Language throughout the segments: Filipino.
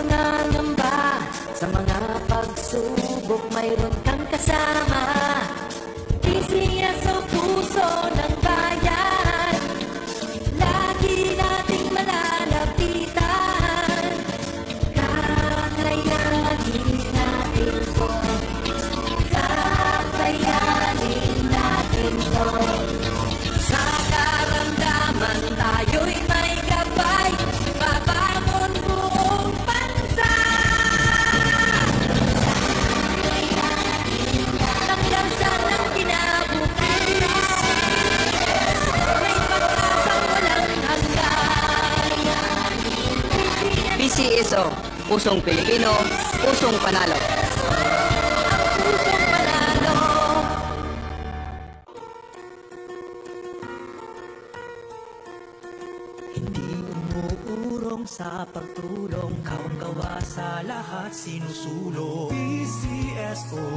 mga ngamba, sa mga pagsubok mayroon kang kasama. Isiya sa puso ng bayan, lagi nating malalapitan. Kakayanin natin to, kakayanin natin to. Sa karamdaman tayo'y may gabay, babangon buong bansa. Lakyasan ng kinabukasan, may pag-asang walang hanggan. PCSO, Pusong Pilipino, Pusong Panalo. Pusong panalo. Hindi umuurong sa pagtulong, kawang-gawa sa lahat sinusulong. PCSO,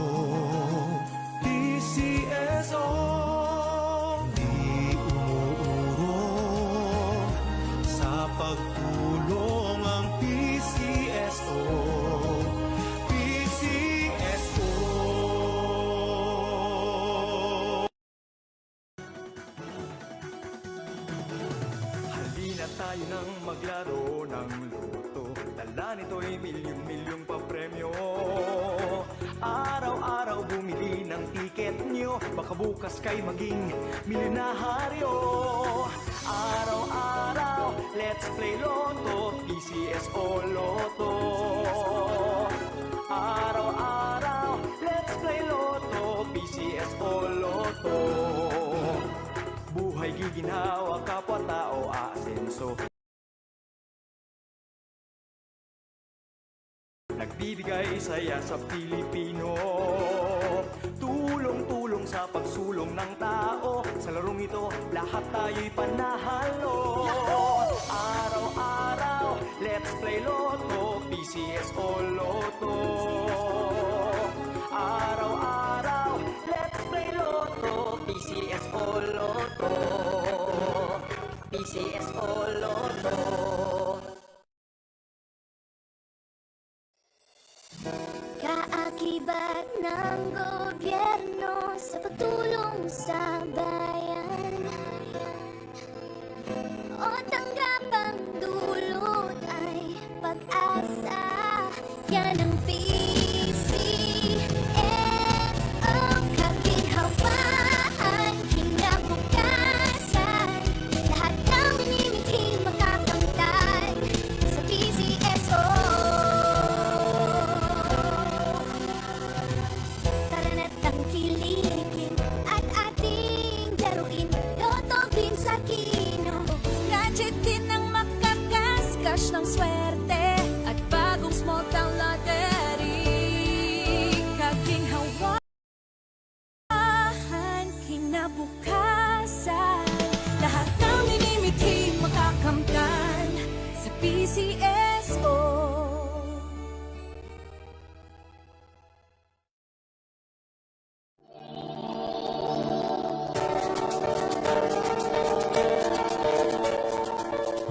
PCSO. Hindi umuurong sa pagtulong ang PCSO, PCSO. Halina tayo nang maglaro ng loto, dala nito'y milyong-milyong papremyo. Araw-araw bumili ng tiket nyo, baka bukas kay maging milyonaryo. Araw-araw, let's play Lotto, PCSO Lotto. Araw-araw, let's play Lotto, PCSO Lotto. Buhay giginhawa, kapwa-tao aasenso. Nagbibigay saya sa Pilipino, tulong-tulong sa pagsulong ng tao. Sa larong ito, lahat tayo'y panahalo. Araw-araw, let's play Lotto, PCSO Lotto. Araw-araw, let's play Lotto, PCSO Lotto. PCSO Lotto. Kaakibat ng gobyerno sa pagtulong sa bayan, o tanggapang dulot ay pag-asa. Yan ang PCSO, kaginhawaan, kinabukasan. Lahat ng minimiting makakamtan sa PCSO. Tara na't tangkilikin at ating laruin, Lotto din sa kino. Gadget din ang makakaskas ng swerte at bagong small town lottery. Kaginhawaan, kinabukasan. Lahat ng minimiting makakamtan sa PCSO.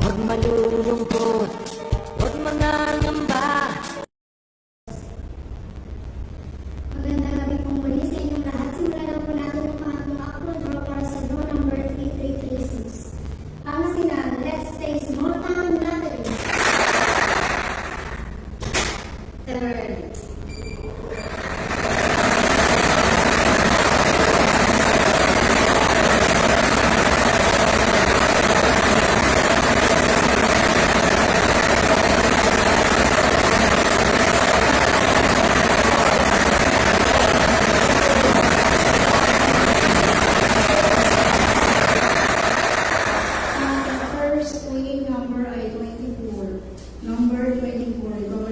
Huwag malulungkot, huwag mga ngamba. Magandang gabi po muli sa inyong lahat. Simulan na po natin ang pang-upload draw para sa draw number 3336. Ang sina, let's play small town lottery. Third. Ang first winning number ay 24. Number 24.